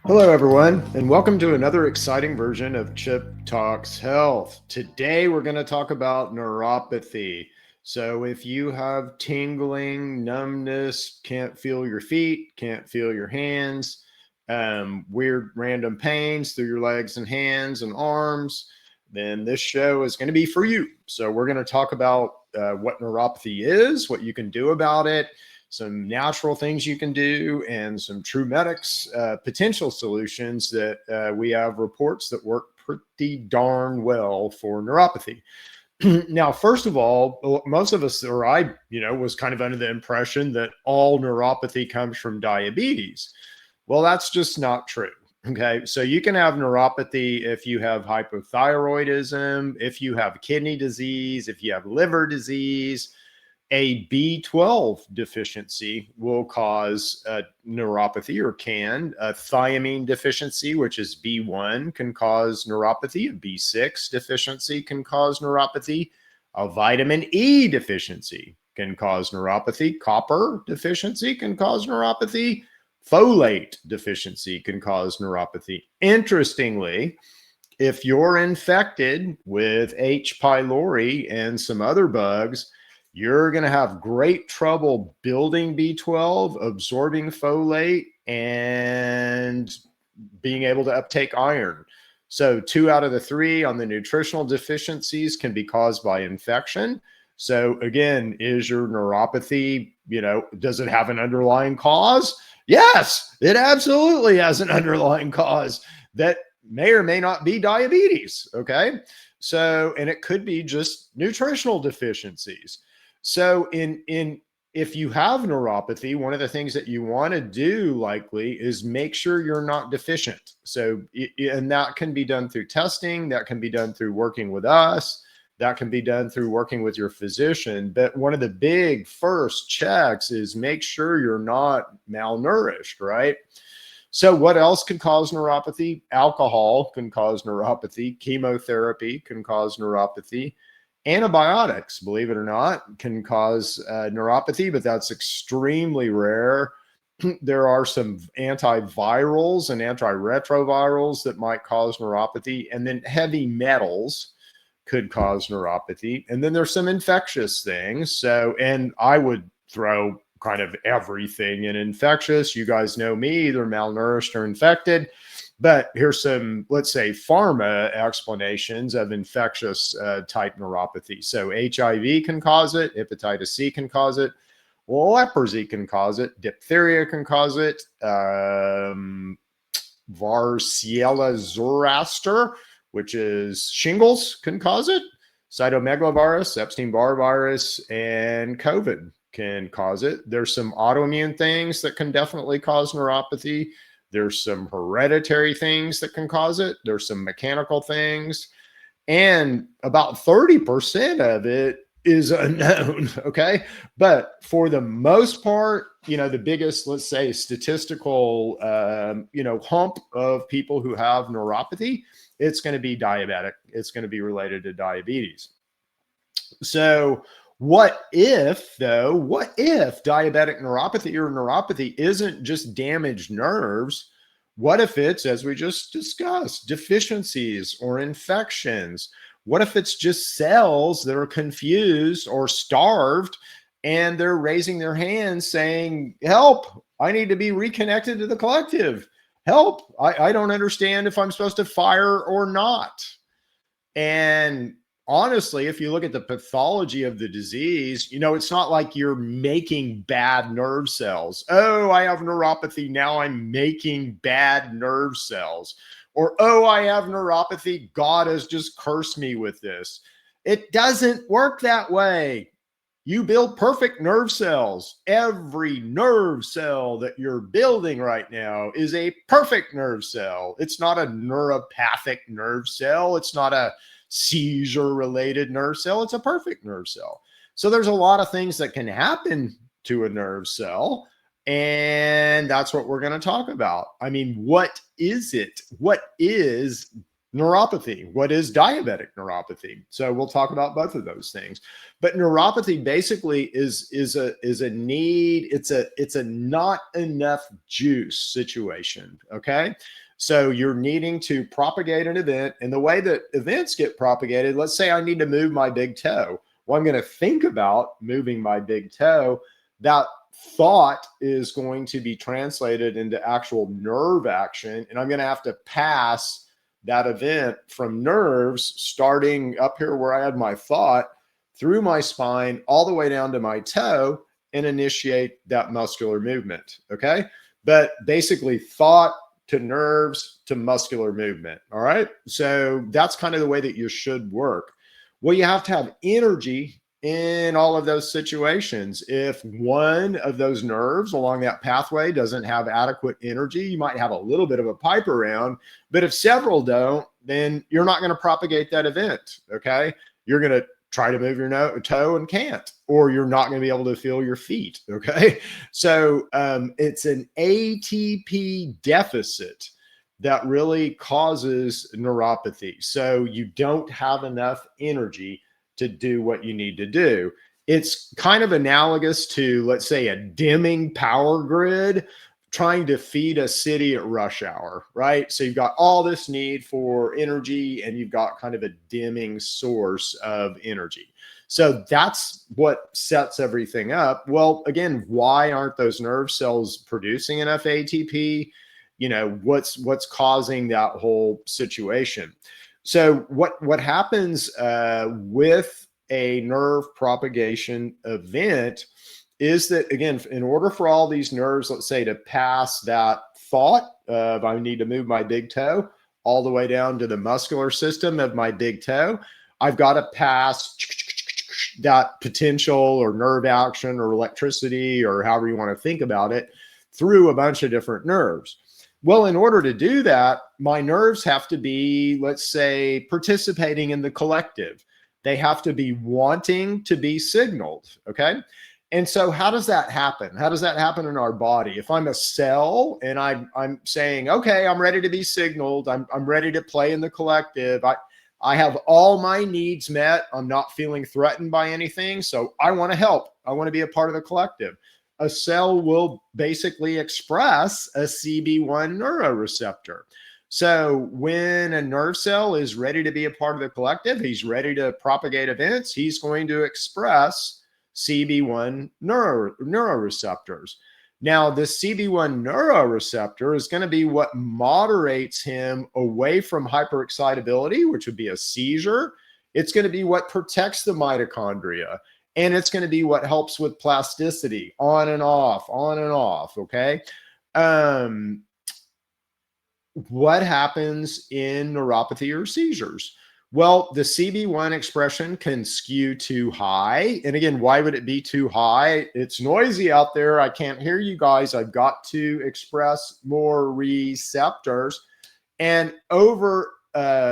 Hello, everyone, and welcome to another exciting version of Chip Talks Health. Today, we're going to talk about neuropathy. So, if you have tingling, numbness, can't feel your feet, can't feel your hands, weird random pains through your legs and hands and arms, then this show is going to be for you. So, we're going to talk about what neuropathy is, what you can do about it, some natural things you can do, and some TrueMedX potential solutions that we have reports that work pretty darn well for neuropathy. Now, first of all, most of us, or I, was kind of under the impression that all neuropathy comes from diabetes. Well, that's just not true. Okay. So you can have neuropathy if you have hypothyroidism, if you have kidney disease, if you have liver disease. A B12 deficiency will cause neuropathy, or can. A thiamine deficiency, which is B1, can cause neuropathy. A B6 deficiency can cause neuropathy. A vitamin E deficiency can cause neuropathy. Copper deficiency can cause neuropathy. Folate deficiency can cause neuropathy. Interestingly, if you're infected with H. pylori and some other bugs, you're going to have great trouble building B12, absorbing folate, and being able to uptake iron. So 2 out of the 3 on the nutritional deficiencies can be caused by infection. So again, is your neuropathy, does it have an underlying cause? Yes, it absolutely has an underlying cause that may or may not be diabetes. Okay. So, and it could be just nutritional deficiencies. So if you have neuropathy, one of the things that you want to do likely is make sure you're not deficient. So, and that can be done through testing, that can be done through working with us, that can be done through working with your physician. But one of the big first checks is make sure you're not malnourished, right? So what else can cause neuropathy? Alcohol can cause neuropathy. Chemotherapy can cause neuropathy. Antibiotics, believe it or not, can cause neuropathy, but that's extremely rare. There are some antivirals and antiretrovirals that might cause neuropathy, and then heavy metals could cause neuropathy. And then there's some infectious things. So, and I would throw kind of everything in infectious. You guys know me, either malnourished or infected. But here's some, let's say, pharma explanations of infectious type neuropathy. So HIV can cause it, hepatitis C can cause it, leprosy can cause it, diphtheria can cause it, Varicella zoster, which is shingles, can cause it, cytomegalovirus, Epstein-Barr virus, and COVID can cause it. There's some autoimmune things that can definitely cause neuropathy. There's some hereditary things that can cause it. There's some mechanical things. And about 30% of it is unknown. Okay. But for the most part, the biggest, let's say, statistical, hump of people who have neuropathy, it's going to be diabetic. It's going to be related to diabetes. So what if diabetic neuropathy or neuropathy isn't just damaged nerves? What if it's, as we just discussed, deficiencies or infections? What if it's just cells that are confused or starved and they're raising their hands saying, help, I need to be reconnected to the collective. Help, I don't understand if I'm supposed to fire or not. And honestly, if you look at the pathology of the disease, it's not like you're making bad nerve cells. Oh, I have neuropathy. Now I'm making bad nerve cells. Or, oh, I have neuropathy. God has just cursed me with this. It doesn't work that way. You build perfect nerve cells. Every nerve cell that you're building right now is a perfect nerve cell. It's not a neuropathic nerve cell. It's not a seizure related nerve cell. It's a perfect nerve cell. So there's a lot of things that can happen to a nerve cell. And that's what we're going to talk about. I mean, what is it? What is neuropathy? What is diabetic neuropathy? So we'll talk about both of those things. But neuropathy basically is a need. It's a not enough juice situation. Okay. So you're needing to propagate an event, and the way that events get propagated, let's say I need to move my big toe. Well, I'm going to think about moving my big toe. That thought is going to be translated into actual nerve action, and I'm going to have to pass that event from nerves starting up here where I had my thought through my spine all the way down to my toe and initiate that muscular movement. Okay. But basically, thought to nerves to muscular movement. All right. So that's kind of the way that you should work. Well, you have to have energy in all of those situations. If one of those nerves along that pathway doesn't have adequate energy, you might have a little bit of a pipe around, but if several don't, then you're not going to propagate that event. Okay. You're going to try to move your toe and can't, or you're not going to be able to feel your feet. Okay. So it's an ATP deficit that really causes neuropathy. So you don't have enough energy to do what you need to do. It's kind of analogous to, let's say, a dimming power grid trying to feed a city at rush hour, right? So you've got all this need for energy, and you've got kind of a dimming source of energy. So that's what sets everything up. Well, again, why aren't those nerve cells producing enough ATP? You know, what's causing that whole situation? So what happens with a nerve propagation event is that, again, in order for all these nerves, let's say, to pass that thought of I need to move my big toe all the way down to the muscular system of my big toe, I've got to pass that potential or nerve action or electricity or however you want to think about it through a bunch of different nerves. Well, in order to do that, my nerves have to be, let's say, participating in the collective. They have to be wanting to be signaled, okay? And so how does that happen? How does that happen in our body? If I'm a cell and I'm saying, okay, I'm ready to be signaled, I'm ready to play in the collective, I have all my needs met, I'm not feeling threatened by anything, so I want to help. I want to be a part of the collective. A cell will basically express a CB1 neuroreceptor. So when a nerve cell is ready to be a part of the collective, he's ready to propagate events, he's going to express CB1 neuroreceptors. Now, the CB1 neuroreceptor is going to be what moderates him away from hyperexcitability, which would be a seizure. It's going to be what protects the mitochondria. And it's going to be what helps with plasticity, on and off, okay? What happens in neuropathy or seizures? Well, the CB1 expression can skew too high. And again, why would it be too high? It's noisy out there. I can't hear you guys. I've got to express more receptors. And over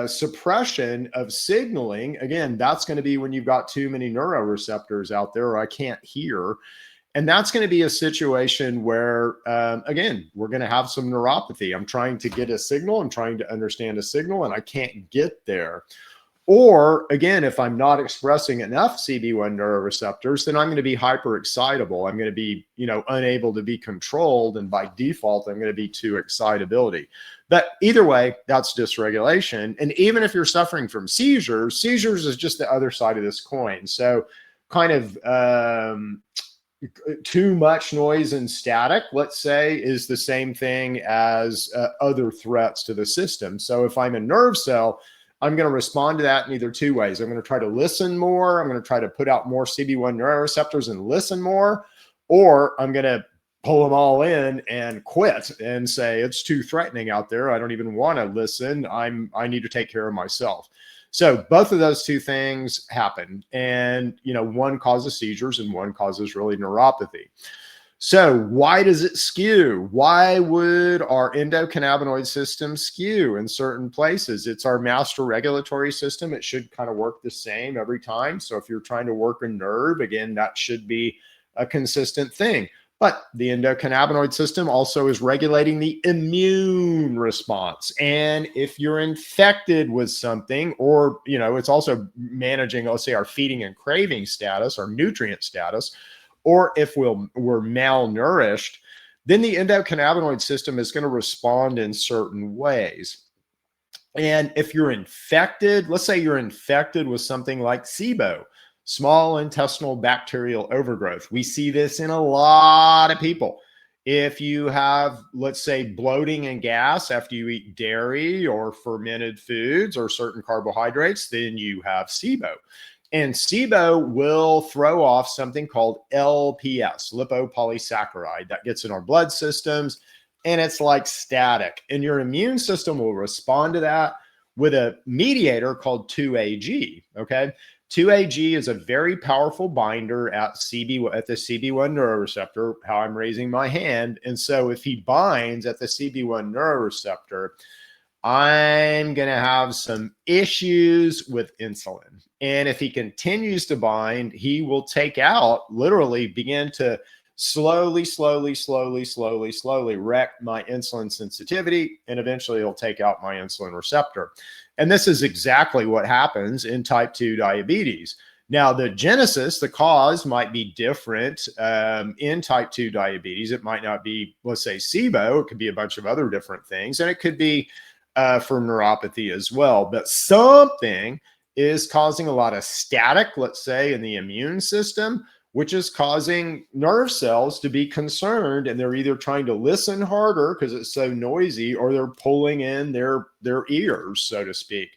suppression of signaling, again, that's going to be when you've got too many neuroreceptors out there, or I can't hear. And that's going to be a situation where, again, we're going to have some neuropathy. I'm trying to get a signal. I'm trying to understand a signal, and I can't get there. Or again, if I'm not expressing enough CB1 neuroreceptors, then I'm going to be hyperexcitable. I'm going to be, unable to be controlled. And by default, I'm going to be to excitability. But either way, that's dysregulation. And even if you're suffering from seizures is just the other side of this coin. So kind of too much noise and static, let's say, is the same thing as other threats to the system. So if I'm a nerve cell, I'm going to respond to that in either two ways. I'm going to try to listen more. I'm going to try to put out more CB1 neuroreceptors and listen more, or I'm going to pull them all in and quit and say, it's too threatening out there. I don't even want to listen. I need to take care of myself. So both of those two things happen. And, one causes seizures and one causes really neuropathy. So why does it skew? Why would our endocannabinoid system skew in certain places? It's our master regulatory system. It should kind of work the same every time. So if you're trying to work a nerve, again, that should be a consistent thing. But the endocannabinoid system also is regulating the immune response. And if you're infected with something, or, it's also managing, let's say, our feeding and craving status, our nutrient status, or if we're malnourished, then the endocannabinoid system is going to respond in certain ways. And if you're infected, let's say you're infected with something like SIBO, small intestinal bacterial overgrowth. We see this in a lot of people. If you have, let's say, bloating and gas after you eat dairy or fermented foods or certain carbohydrates, then you have SIBO. And SIBO will throw off something called LPS, lipopolysaccharide, that gets in our blood systems, and it's like static. And your immune system will respond to that with a mediator called 2AG, okay? 2AG is a very powerful binder at the CB1 neuroreceptor, how I'm raising my hand. And so if he binds at the CB1 neuroreceptor, I'm going to have some issues with insulin. And if he continues to bind, he will take out, literally begin to slowly wreck my insulin sensitivity. And eventually he'll take out my insulin receptor. And this is exactly what happens in type 2 diabetes. Now, the genesis, the cause might be different in type 2 diabetes. It might not be, let's say, SIBO. It could be a bunch of other different things. And it could be for neuropathy as well. But something is causing a lot of static, let's say, in the immune system, which is causing nerve cells to be concerned. And they're either trying to listen harder because it's so noisy, or they're pulling in their ears, so to speak.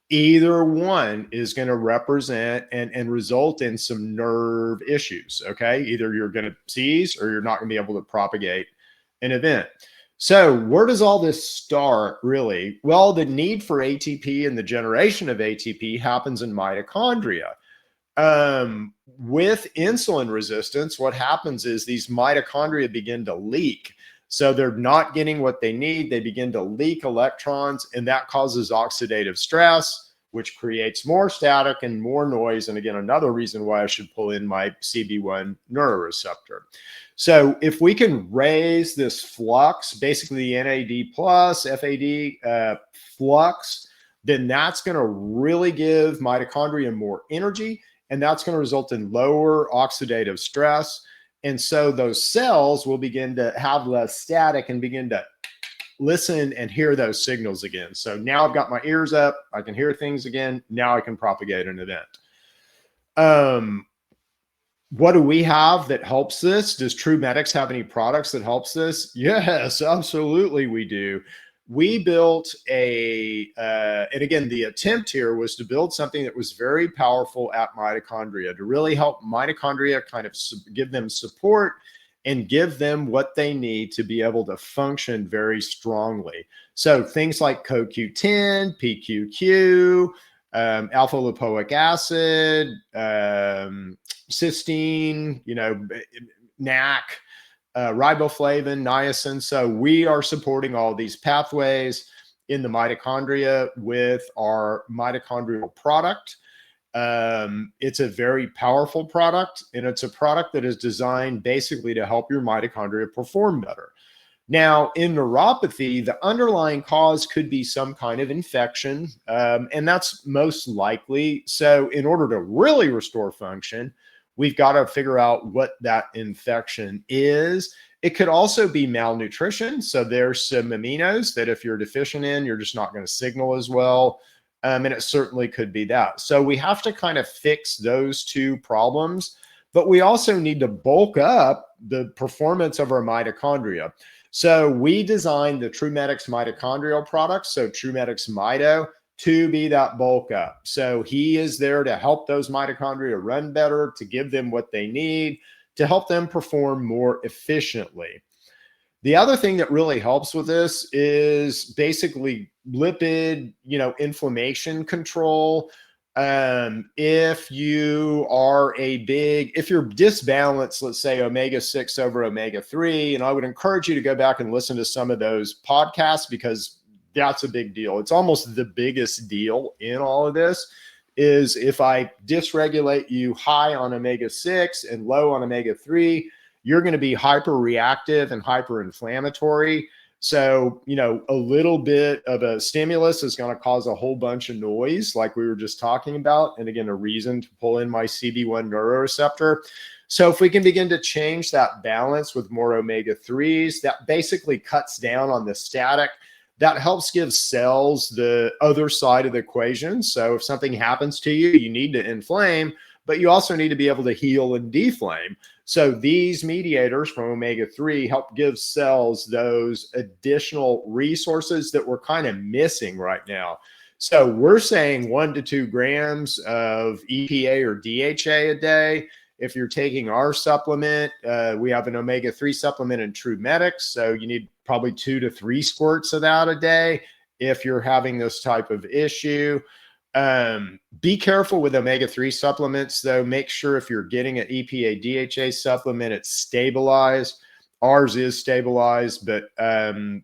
Either one is going to represent and result in some nerve issues, okay? Either you're going to seize or you're not going to be able to propagate an event. So where does all this start, really? Well, the need for ATP and the generation of ATP happens in mitochondria. With insulin resistance, what happens is these mitochondria begin to leak. So they're not getting what they need. They begin to leak electrons, and that causes oxidative stress, which creates more static and more noise. And again, another reason why I should pull in my CB1 neuroreceptor. So if we can raise this flux, basically the NAD plus FAD flux, then that's going to really give mitochondria more energy, and that's going to result in lower oxidative stress. And so those cells will begin to have less static and begin to listen and hear those signals again. So now I've got my ears up, I can hear things again. Now I can propagate an event. What do we have that helps this? Does TrueMedX have any products that helps this? Yes, absolutely we do. We built and again, the attempt here was to build something that was very powerful at mitochondria to really help mitochondria kind of give them support and give them what they need to be able to function very strongly. So things like CoQ10, PQQ, alpha lipoic acid, cysteine, NAC, riboflavin, niacin. So we are supporting all these pathways in the mitochondria with our mitochondrial product. It's a very powerful product, and it's a product that is designed basically to help your mitochondria perform better. Now, in neuropathy, the underlying cause could be some kind of infection, and that's most likely. So in order to really restore function, we've got to figure out what that infection is. It could also be malnutrition. So there's some aminos that if you're deficient in, you're just not going to signal as well. And it certainly could be that. So we have to kind of fix those two problems, but we also need to bulk up the performance of our mitochondria. So we designed the TrueMedX mitochondrial product, so TrueMedX Mito, to be that bulk up. So he is there to help those mitochondria run better, to give them what they need, to help them perform more efficiently. The other thing that really helps with this is basically lipid, inflammation control. If you are if you're disbalanced, let's say omega-6 over omega-3, and I would encourage you to go back and listen to some of those podcasts because that's a big deal. It's almost the biggest deal in all of this is if I dysregulate you high on omega-6 and low on omega-3, you're going to be hyper-reactive and hyper-inflammatory. So, you know, a little bit of a stimulus is going to cause a whole bunch of noise, like we were just talking about. And again, a reason to pull in my CB1 neuroreceptor. So if we can begin to change that balance with more omega-3s, that basically cuts down on the static. That helps give cells the other side of the equation. So if something happens to you, you need to inflame, but you also need to be able to heal and deflame. So these mediators from omega-3 help give cells those additional resources that we're kind of missing right now. So we're saying 1 to 2 grams of EPA or DHA a day. If you're taking our supplement, we have an omega-3 supplement in TrueMedX. So you need probably 2 to 3 squirts of that a day if you're having this type of issue. Be careful with omega-3 supplements, though. Make sure if you're getting an EPA DHA supplement, it's stabilized. Ours is stabilized, but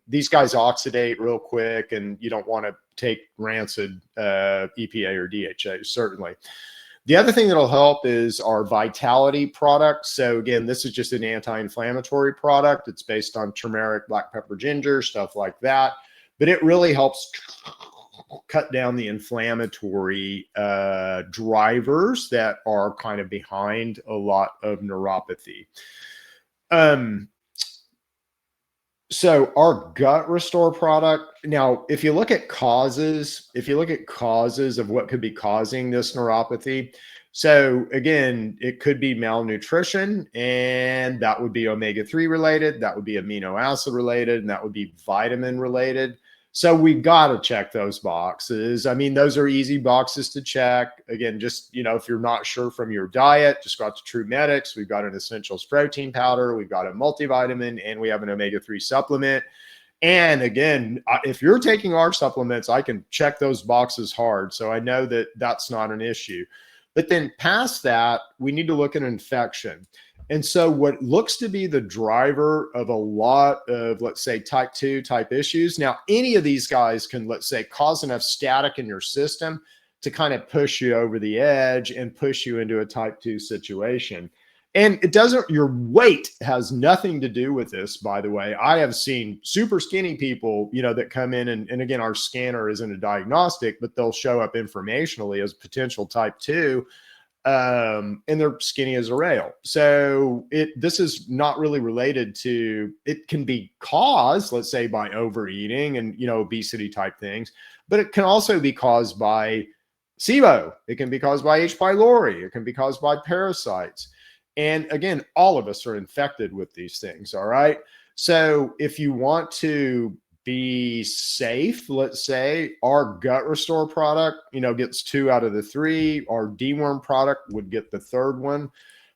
these guys oxidate real quick, and you don't want to take rancid EPA or DHA, certainly. The other thing that'll help is our Vitality product. So again, this is just an anti-inflammatory product. It's based on turmeric, black pepper, ginger, stuff like that. But it really helps cut down the inflammatory drivers that are kind of behind a lot of neuropathy. So our gut restore product, now, if you look at causes of what could be causing this neuropathy, so again, it could be malnutrition, and that would be omega-3 related, that would be amino acid related, and that would be vitamin related. So we've got to check those boxes. I mean, those are easy boxes to check. Again, just, you know, if you're not sure from your diet, just go out to TrueMedX. We've got an essentials protein powder. We've got a multivitamin, and we have an omega-3 supplement. And again, if you're taking our supplements, I can check those boxes hard. So I know that that's not an issue. But then past that, we need to look at infection. And so what looks to be the driver of a lot of, let's say, type 2 type issues. Now, any of these guys can, let's say, cause enough static in your system to kind of push you over the edge and push you into a type 2 situation. And it doesn't, your weight has nothing to do with this, by the way. I have seen super skinny people, you know, that come in and again, our scanner isn't a diagnostic, but they'll show up informationally as potential type 2. And they're skinny as a rail. So this is not really related to, it can be caused, let's say, by overeating and, you know, obesity type things, but it can also be caused by SIBO. It can be caused by H. pylori. It can be caused by parasites. And again, all of us are infected with these things. All right. So if you want to be safe, let's say, our gut restore product, you know, gets 2 out of the 3. Our deworm product would get the 3rd one,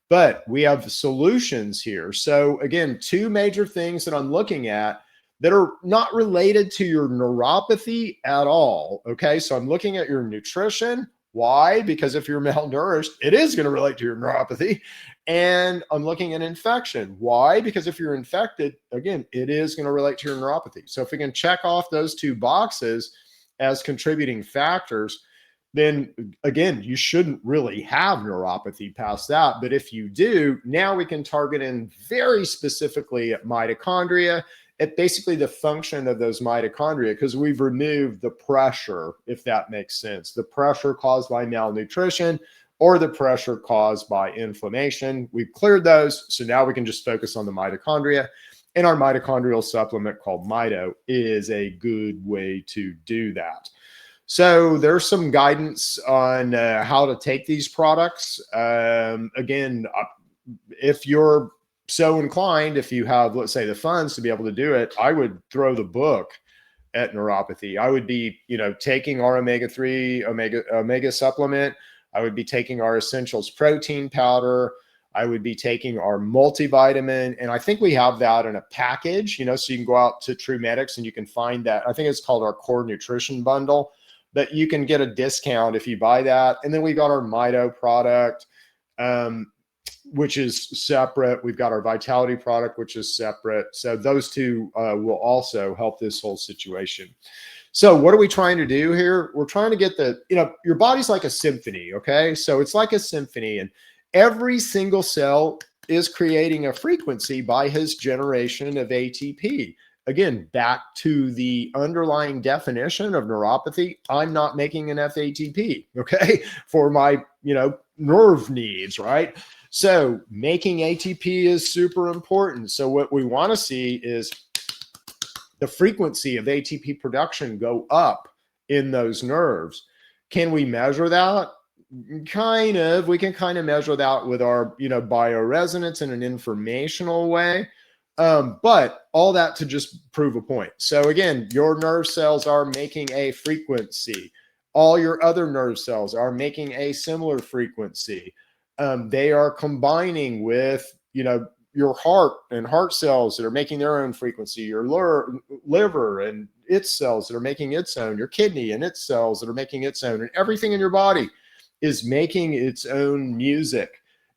but we have solutions here. So again, 2 major things that I'm looking at that are not related to your neuropathy at all. Okay. So I'm looking at your nutrition. Why? Because if you're malnourished, it is going to relate to your neuropathy. And I'm looking at infection. Why? Because if you're infected, again, it is going to relate to your neuropathy. So if we can check off those 2 boxes as contributing factors, then again, you shouldn't really have neuropathy past that. But if you do, now we can target in very specifically at mitochondria, at basically the function of those mitochondria, because we've removed the pressure, if that makes sense, the pressure caused by malnutrition or the pressure caused by inflammation. We've cleared those. So now we can just focus on the mitochondria. And our mitochondrial supplement called Mito is a good way to do that. So there's some guidance on how to take these products. Again, if you're so inclined, if you have, let's say, the funds to be able to do it, I would throw the book at neuropathy. I would be, you know, taking our omega-3, omega supplement. I would be taking our essentials protein powder. I would be taking our multivitamin. And I think we have that in a package, you know, so you can go out to TrueMedX and you can find that. I think it's called our core nutrition bundle, but you can get a discount if you buy that. And then we got our Mito product, which is separate. We've got our Vitality product, which is separate. So those 2 will also help this whole situation. So what are we trying to do here? We're trying to get the, you know, your body's like a symphony, okay? So it's like a symphony, and every single cell is creating a frequency by his generation of ATP. Again, back to the underlying definition of neuropathy, I'm not making enough ATP, okay, for my, nerve needs, right? So making ATP is super important. So what we want to see is the frequency of ATP production go up in those nerves. Can we measure that? Kind of. We can kind of measure that with our, bioresonance in an informational way. But all that to just prove a point. So again, your nerve cells are making a frequency. All your other nerve cells are making a similar frequency. They are combining with, your heart and heart cells that are making their own frequency, your liver and its cells that are making its own, your kidney and its cells that are making its own, and everything in your body is making its own music.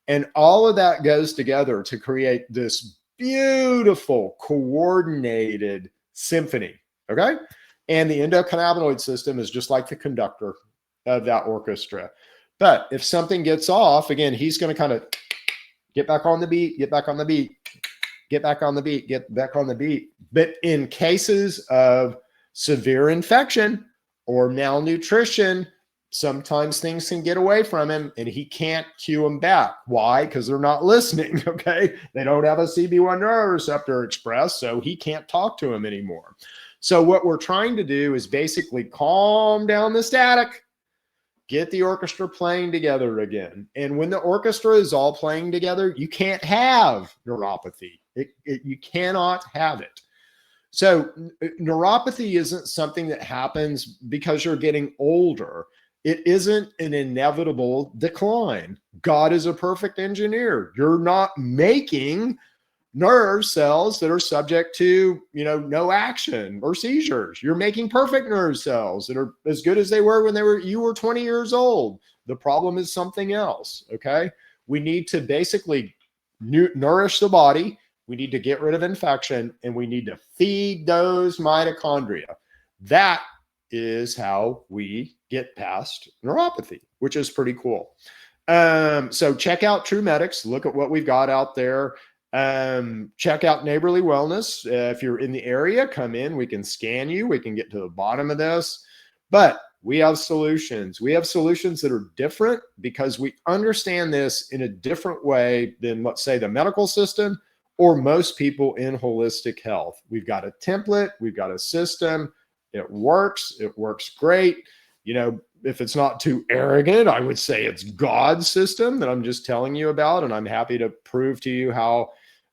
And all of that goes together to create this beautiful, coordinated symphony, okay? And the endocannabinoid system is just like the conductor of that orchestra. But if something gets off, again, he's going to kind of get back on the beat, get back on the beat, get back on the beat, get back on the beat. But in cases of severe infection or malnutrition, sometimes things can get away from him and he can't cue them back. Why? Because they're not listening, okay? They don't have a CB1 neuroreceptor expressed, so he can't talk to him anymore. So what we're trying to do is basically calm down the static, get the orchestra playing together again. And when the orchestra is all playing together, you can't have neuropathy. You cannot have it. So neuropathy isn't something that happens because you're getting older. It isn't an inevitable decline. God is a perfect engineer. You're not making nerve cells that are subject to, no action or seizures. You're making perfect nerve cells that are as good as they were when you were 20 years old. The problem is something else, okay? We need to basically nourish the body. We need to get rid of infection, and we need to feed those mitochondria. That is how we get past neuropathy, which is pretty cool. So check out TrueMedX. Look at what we've got out there. Check out Neighborly Wellness. If you're in the area, come in. We can scan you. We can get to the bottom of this. But we have solutions. We have solutions that are different because we understand this in a different way than, let's say, the medical system or most people in holistic health. We've got a template. We've got a system. It works. It works great. If it's not too arrogant, I would say it's God's system that I'm just telling you about. And I'm happy to prove to you how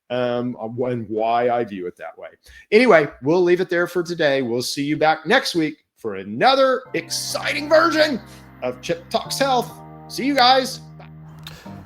and why I view it that way. Anyway, we'll leave it there for today. We'll see you back next week for another exciting version of Chip Talks Health. See you guys.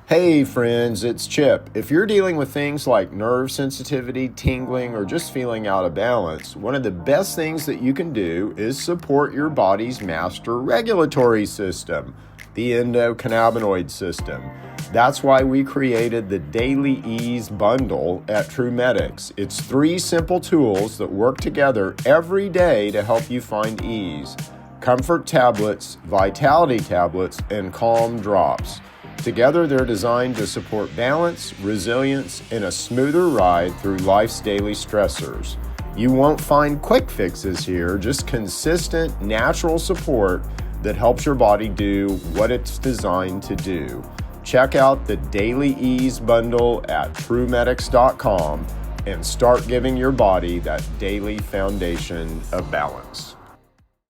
Hey friends, it's Chip. If you're dealing with things like nerve sensitivity, tingling, or just feeling out of balance, one of the best things that you can do is support your body's master regulatory system, the endocannabinoid system. That's why we created the Daily Ease Bundle at TrueMedX. It's 3 simple tools that work together every day to help you find ease. Comfort tablets, vitality tablets, and calm drops. Together, they're designed to support balance, resilience, and a smoother ride through life's daily stressors. You won't find quick fixes here, just consistent, natural support that helps your body do what it's designed to do. Check out the Daily Ease Bundle at TrueMedX.com and start giving your body that daily foundation of balance.